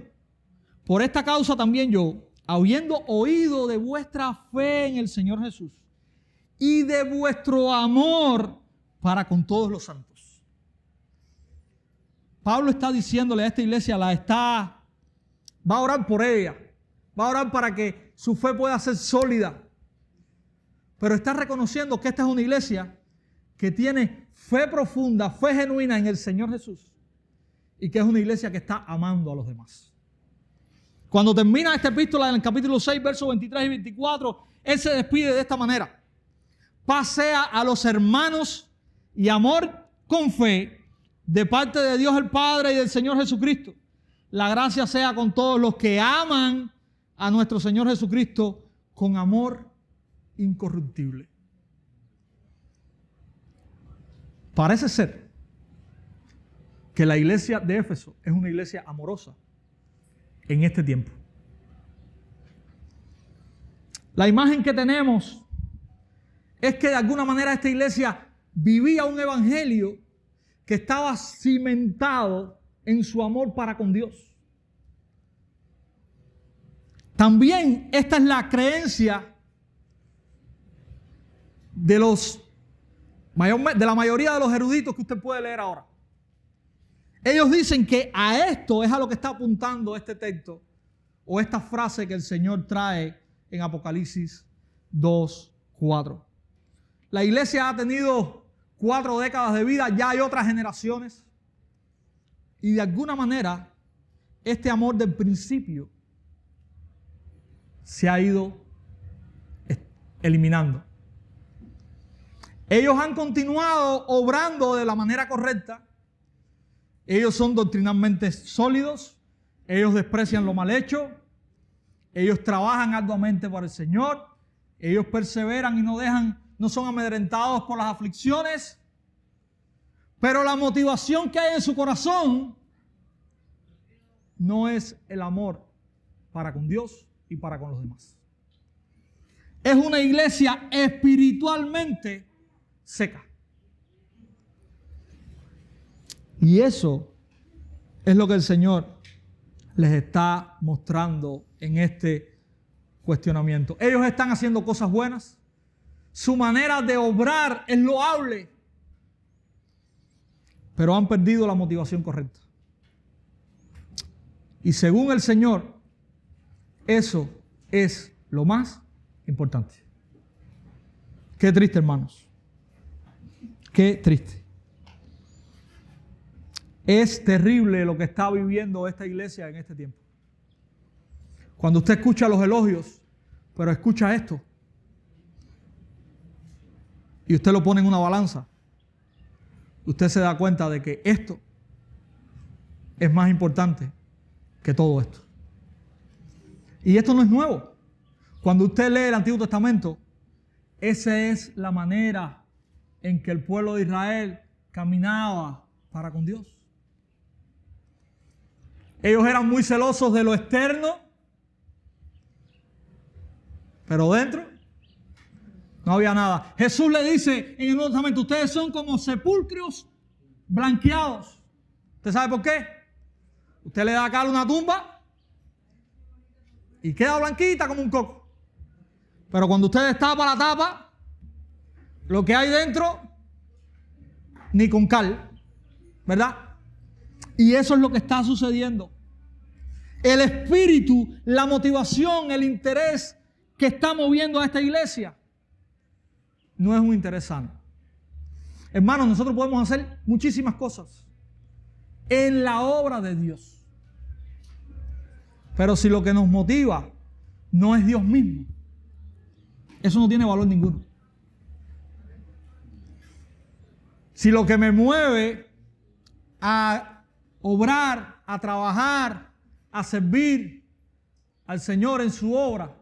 por esta causa también yo, habiendo oído de vuestra fe en el Señor Jesús y de vuestro amor para con todos los santos. Pablo está diciéndole a esta iglesia, va a orar por ella, va a orar para que su fe pueda ser sólida, pero está reconociendo que esta es una iglesia que tiene fe profunda, fe genuina en el Señor Jesús y que es una iglesia que está amando a los demás. Cuando termina esta epístola en el capítulo 6, versos 23 y 24, él se despide de esta manera. Paz sea a los hermanos y amor con fe de parte de Dios el Padre y del Señor Jesucristo. La gracia sea con todos los que aman a nuestro Señor Jesucristo con amor incorruptible. Parece ser que la iglesia de Éfeso es una iglesia amorosa en este tiempo. La imagen que tenemos es que de alguna manera esta iglesia vivía un evangelio que estaba cimentado en su amor para con Dios. También esta es la creencia de la mayoría de los eruditos que usted puede leer ahora. Ellos dicen que a esto es a lo que está apuntando este texto o esta frase que el Señor trae en Apocalipsis 2:4. La iglesia ha tenido 4 décadas de vida, ya hay otras generaciones. Y de alguna manera, este amor del principio se ha ido eliminando. Ellos han continuado obrando de la manera correcta. Ellos son doctrinalmente sólidos. Ellos desprecian lo mal hecho. Ellos trabajan arduamente por el Señor. Ellos perseveran y no son amedrentados por las aflicciones. Pero la motivación que hay en su corazón no es el amor para con Dios y para con los demás. Es una iglesia espiritualmente seca. Y eso es lo que el Señor les está mostrando en este cuestionamiento. Ellos están haciendo cosas buenas. Su manera de obrar es loable. Pero han perdido la motivación correcta. Y según el Señor, eso es lo más importante. Qué triste, hermanos. Qué triste. Es terrible lo que está viviendo esta iglesia en este tiempo. Cuando usted escucha los elogios, pero escucha esto, y usted lo pone en una balanza, usted se da cuenta de que esto es más importante que todo esto. Y esto no es nuevo. Cuando usted lee el Antiguo Testamento, esa es la manera en que el pueblo de Israel caminaba para con Dios. Ellos eran muy celosos de lo externo, pero dentro no había nada. Jesús le dice en el Nuevo Testamento, ustedes son como sepulcros blanqueados. ¿Usted sabe por qué? Usted le da cal a una tumba y queda blanquita como un coco. Pero cuando usted destapa la tapa, lo que hay dentro, ni con cal, ¿verdad? Y eso es lo que está sucediendo. El espíritu, la motivación, el interés que está moviendo a esta iglesia no es un interés sano. Hermanos, nosotros podemos hacer muchísimas cosas en la obra de Dios. Pero si lo que nos motiva no es Dios mismo, eso no tiene valor ninguno. Si lo que me mueve a obrar, a trabajar, a servir al Señor en su obra,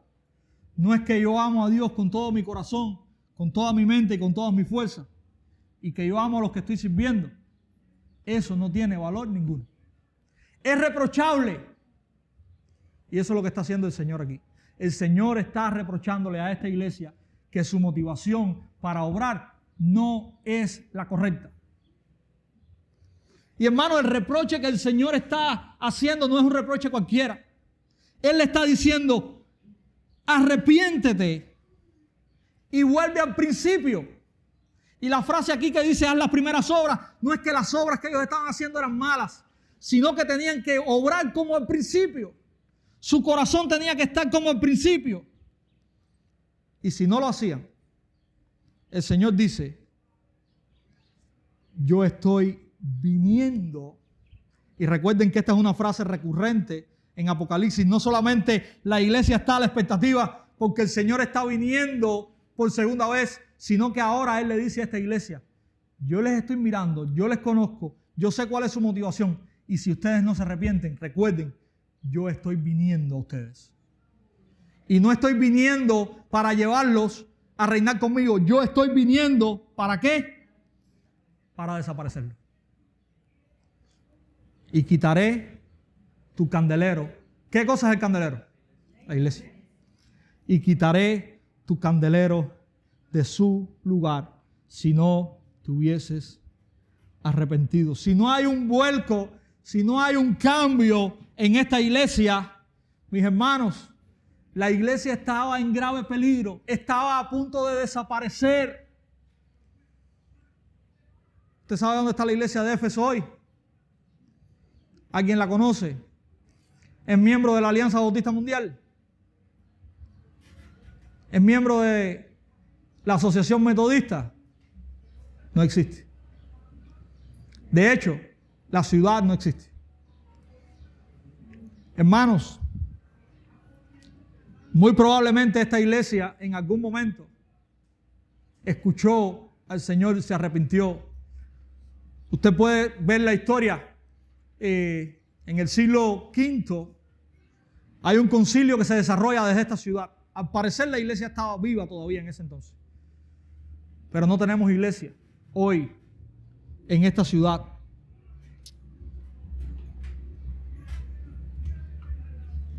no es que yo amo a Dios con todo mi corazón, con toda mi mente y con todas mis fuerzas, y que yo amo a los que estoy sirviendo, eso no tiene valor ninguno. Es reprochable. Y eso es lo que está haciendo el Señor aquí. El Señor está reprochándole a esta iglesia que su motivación para obrar no es la correcta. Y hermano, el reproche que el Señor está haciendo no es un reproche cualquiera. Él le está diciendo, arrepiéntete y vuelve al principio. Y la frase aquí que dice, haz las primeras obras, no es que las obras que ellos estaban haciendo eran malas, sino que tenían que obrar como al principio. Su corazón tenía que estar como al principio. Y si no lo hacían, el Señor dice, yo estoy viniendo. Y recuerden que esta es una frase recurrente en Apocalipsis. No solamente la iglesia está a la expectativa porque el Señor está viniendo por segunda vez, sino que ahora Él le dice a esta iglesia, yo les estoy mirando, yo les conozco, yo sé cuál es su motivación. Y si ustedes no se arrepienten, recuerden, yo estoy viniendo a ustedes. Y no estoy viniendo para llevarlos a reinar conmigo. Yo estoy viniendo, ¿para qué? Para desaparecerlos. Y quitaré tu candelero. ¿Qué cosa es el candelero? La iglesia. Y quitaré tu candelero de su lugar si no te hubieses arrepentido. Si no hay un vuelco, si no hay un cambio en esta iglesia, mis hermanos, la iglesia estaba en grave peligro, estaba a punto de desaparecer. ¿Usted sabe dónde está la iglesia de Éfeso hoy? ¿Alguien la conoce? ¿Es miembro de la Alianza Bautista Mundial? ¿Es miembro de la Asociación Metodista? No existe. De hecho, la ciudad no existe. Hermanos, muy probablemente esta iglesia en algún momento escuchó al Señor y se arrepintió. Usted puede ver la historia. En el siglo V hay un concilio que se desarrolla desde esta ciudad. Al parecer la iglesia estaba viva todavía en ese entonces. Pero no tenemos iglesia hoy en esta ciudad.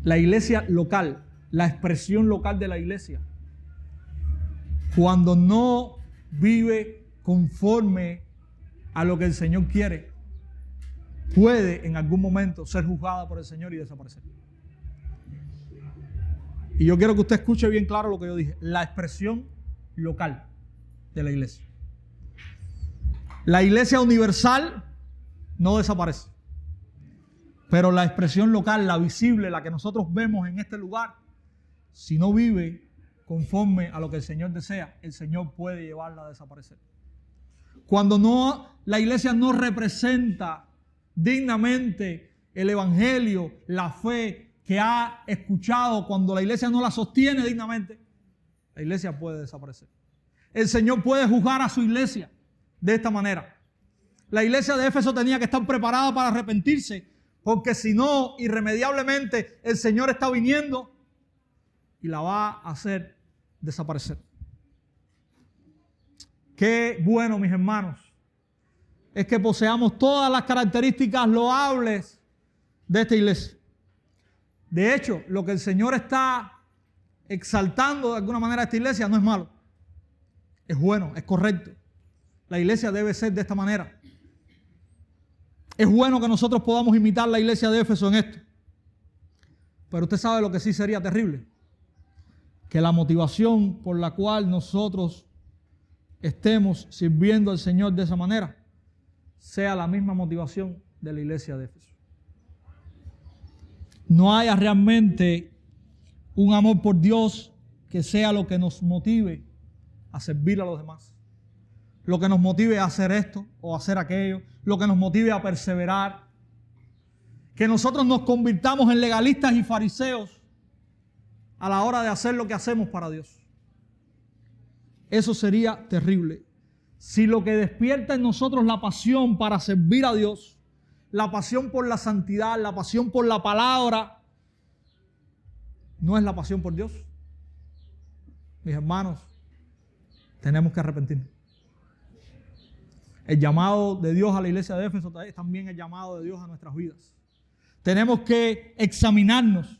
La iglesia local, la expresión local de la iglesia, cuando no vive conforme a lo que el Señor quiere, puede en algún momento ser juzgada por el Señor y desaparecer. Y yo quiero que usted escuche bien claro lo que yo dije. La expresión local de la iglesia. La iglesia universal no desaparece. Pero la expresión local, la visible, la que nosotros vemos en este lugar, si no vive conforme a lo que el Señor desea, el Señor puede llevarla a desaparecer. Cuando la iglesia no representa dignamente el evangelio, la fe que ha escuchado, cuando la iglesia no la sostiene dignamente, la iglesia puede desaparecer. El Señor puede juzgar a su iglesia de esta manera. La iglesia de Éfeso tenía que estar preparada para arrepentirse, porque si no, irremediablemente el Señor está viniendo y la va a hacer desaparecer. Qué bueno, mis hermanos, es que poseamos todas las características loables de esta iglesia. De hecho, lo que el Señor está exaltando de alguna manera a esta iglesia no es malo. Es bueno, es correcto. La iglesia debe ser de esta manera. Es bueno que nosotros podamos imitar la iglesia de Éfeso en esto. Pero usted sabe lo que sí sería terrible. Que la motivación por la cual nosotros estemos sirviendo al Señor de esa manera sea la misma motivación de la iglesia de Éfeso. No haya realmente un amor por Dios que sea lo que nos motive a servir a los demás. Lo que nos motive a hacer esto o a hacer aquello. Lo que nos motive a perseverar. Que nosotros nos convirtamos en legalistas y fariseos a la hora de hacer lo que hacemos para Dios. Eso sería terrible. Si lo que despierta en nosotros la pasión para servir a Dios, la pasión por la santidad, la pasión por la palabra, no es la pasión por Dios, mis hermanos, tenemos que arrepentirnos. El llamado de Dios a la iglesia de Éfeso es también el llamado de Dios a nuestras vidas. Tenemos que examinarnos.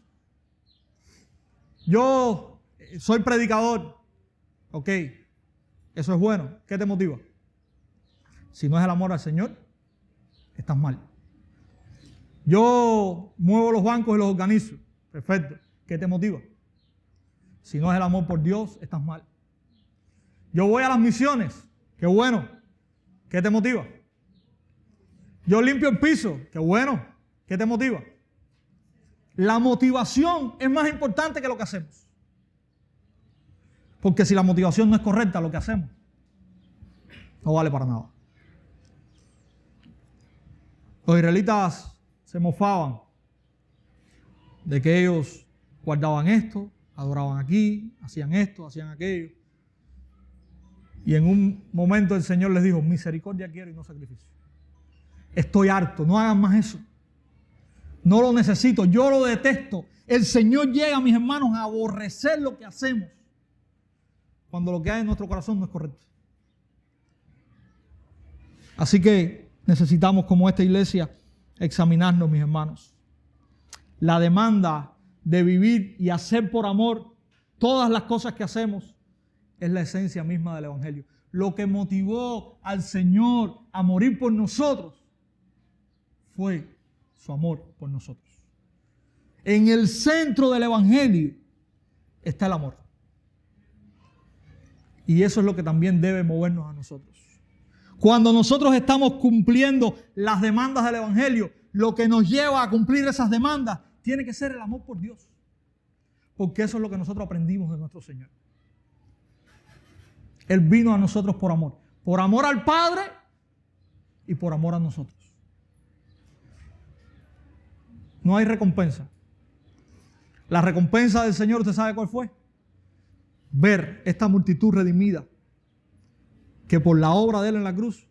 Yo soy predicador, ok, eso es bueno. ¿Qué te motiva? Si no es el amor al Señor, estás mal. Yo muevo los bancos y los organizo, perfecto. ¿Qué te motiva? Si no es el amor por Dios, estás mal. Yo voy a las misiones, qué bueno. ¿Qué te motiva? Yo limpio el piso, qué bueno. ¿Qué te motiva? La motivación es más importante que lo que hacemos. Porque si la motivación no es correcta, lo que hacemos no vale para nada. Los israelitas se mofaban de que ellos guardaban esto, adoraban aquí, hacían esto, hacían aquello. Y en un momento el Señor les dijo, misericordia quiero y no sacrificio. Estoy harto, no hagan más eso. No lo necesito, yo lo detesto. El Señor llega, mis hermanos, a aborrecer lo que hacemos cuando lo que hay en nuestro corazón no es correcto. Así que necesitamos, como esta iglesia, examinarnos, mis hermanos. La demanda de vivir y hacer por amor todas las cosas que hacemos es la esencia misma del Evangelio. Lo que motivó al Señor a morir por nosotros fue su amor por nosotros. En el centro del Evangelio está el amor. Y eso es lo que también debe movernos a nosotros. Cuando nosotros estamos cumpliendo las demandas del Evangelio, lo que nos lleva a cumplir esas demandas tiene que ser el amor por Dios. Porque eso es lo que nosotros aprendimos de nuestro Señor. Él vino a nosotros por amor. Por amor al Padre y por amor a nosotros. No hay recompensa. La recompensa del Señor, ¿usted sabe cuál fue? Ver esta multitud redimida que por la obra de Él en la cruz,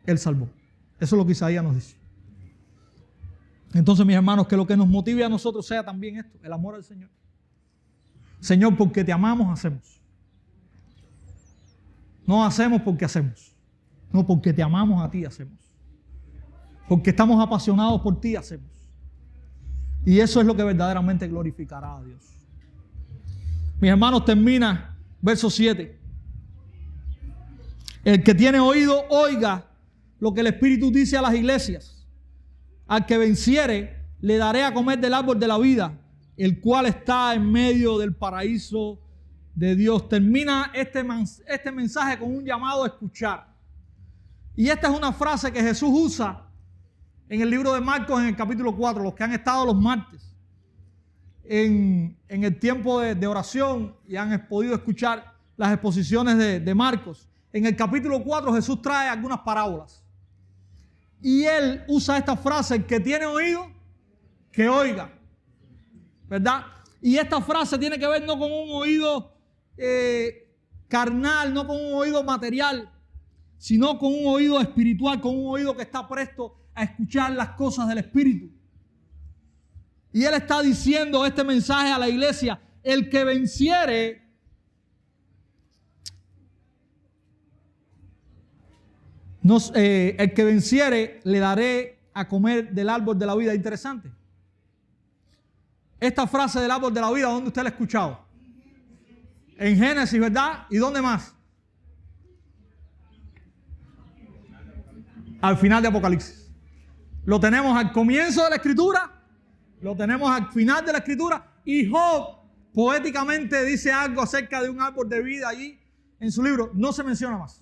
Él salvó. Eso es lo que Isaías nos dice. Entonces, mis hermanos, que lo que nos motive a nosotros sea también esto, el amor al Señor. Señor, porque te amamos, hacemos. No hacemos porque hacemos. No, porque te amamos a ti, hacemos. Porque estamos apasionados por ti, hacemos. Y eso es lo que verdaderamente glorificará a Dios. Mis hermanos, termina verso 7. El que tiene oído, oiga lo que el Espíritu dice a las iglesias. Al que venciere, le daré a comer del árbol de la vida, el cual está en medio del paraíso de Dios. Termina este mensaje con un llamado a escuchar. Y esta es una frase que Jesús usa en el libro de Marcos, en el capítulo 4, los que han estado los martes en el tiempo de oración y han podido escuchar las exposiciones de Marcos. En el capítulo 4 Jesús trae algunas parábolas. Y Él usa esta frase: el que tiene oído, que oiga. ¿Verdad? Y esta frase tiene que ver no con un oído carnal, no con un oído material, sino con un oído espiritual, con un oído que está presto a escuchar las cosas del Espíritu. Y Él está diciendo este mensaje a la iglesia: el que venciere, el que venciere le daré a comer del árbol de la vida. Interesante. Esta frase del árbol de la vida, ¿dónde usted la ha escuchado? En Génesis, ¿verdad? ¿Y dónde más? Al final de Apocalipsis. Lo tenemos al comienzo de la Escritura, lo tenemos al final de la Escritura, y Job poéticamente dice algo acerca de un árbol de vida allí en su libro. No se menciona más.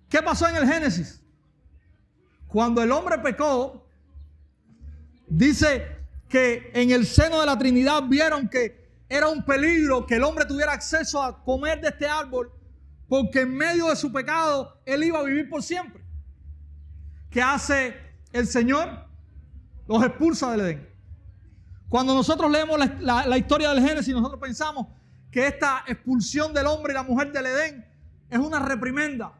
¿Qué pasó en el Génesis? Cuando el hombre pecó, dice que en el seno de la Trinidad vieron que era un peligro que el hombre tuviera acceso a comer de este árbol, porque en medio de su pecado él iba a vivir por siempre. ¿Qué hace el Señor? Los expulsa del Edén. Cuando nosotros leemos la historia del Génesis, nosotros pensamos que esta expulsión del hombre y la mujer del Edén es una reprimenda.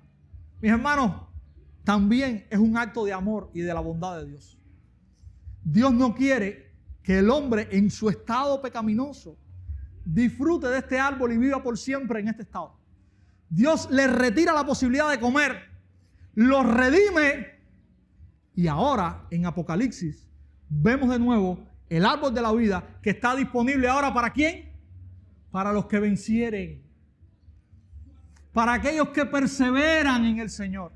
Mis hermanos, también es un acto de amor y de la bondad de Dios. Dios no quiere que el hombre en su estado pecaminoso disfrute de este árbol y viva por siempre en este estado. Dios le retira la posibilidad de comer, los redime, y ahora en Apocalipsis vemos de nuevo el árbol de la vida que está disponible ahora ¿para quién? Para los que vencieren, para aquellos que perseveran en el Señor.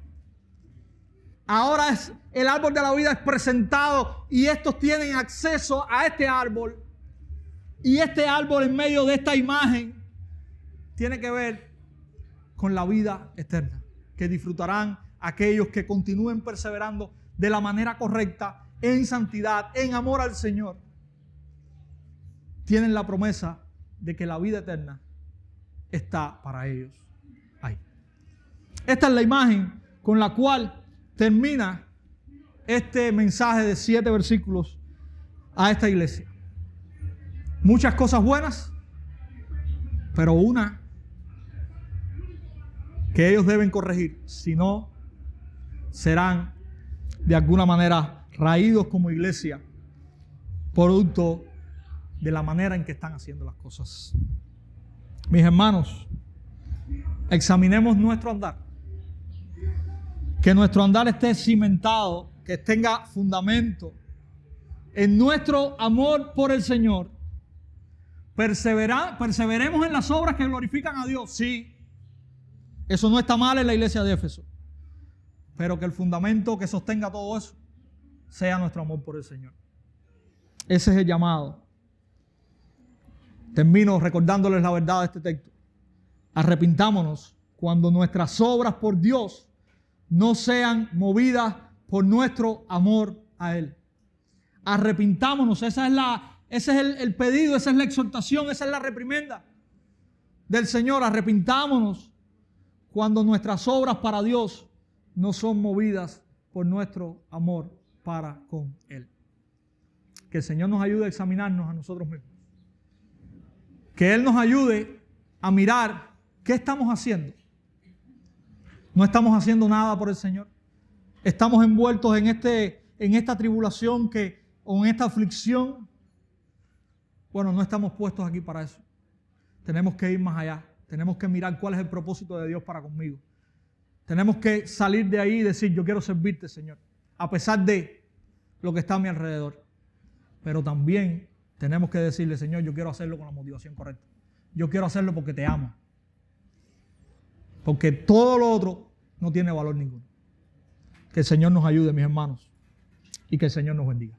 Ahora el árbol de la vida es presentado y estos tienen acceso a este árbol. Y este árbol, en medio de esta imagen, tiene que ver con la vida eterna, que disfrutarán aquellos que continúen perseverando de la manera correcta, en santidad, en amor al Señor. Tienen la promesa de que la vida eterna está para ellos ahí. Esta es la imagen con la cual termina este mensaje de 7 versículos a esta iglesia. Muchas cosas buenas, pero una que ellos deben corregir, si no serán de alguna manera raídos como iglesia, producto de la manera en que están haciendo las cosas. Mis hermanos, examinemos nuestro andar. Que nuestro andar esté cimentado, que tenga fundamento en nuestro amor por el Señor. Perseveremos en las obras que glorifican a Dios. Sí, eso no está mal en la iglesia de Éfeso. Pero que el fundamento que sostenga todo eso sea nuestro amor por el Señor. Ese es el llamado. Termino recordándoles la verdad de este texto. Arrepintámonos cuando nuestras obras por Dios no sean movidas por nuestro amor a Él. Arrepintámonos, ese es el pedido, esa es la exhortación, esa es la reprimenda del Señor. Arrepintámonos cuando nuestras obras para Dios no son movidas por nuestro amor para con Él. Que el Señor nos ayude a examinarnos a nosotros mismos. Que Él nos ayude a mirar qué estamos haciendo. No estamos haciendo nada por el Señor. Estamos envueltos en esta tribulación o en esta aflicción. Bueno, no estamos puestos aquí para eso. Tenemos que ir más allá. Tenemos que mirar cuál es el propósito de Dios para conmigo. Tenemos que salir de ahí y decir, yo quiero servirte, Señor, a pesar de lo que está a mi alrededor. Pero también tenemos que decirle, Señor, yo quiero hacerlo con la motivación correcta. Yo quiero hacerlo porque te amo. Porque todo lo otro no tiene valor ninguno. Que el Señor nos ayude, mis hermanos, y que el Señor nos bendiga.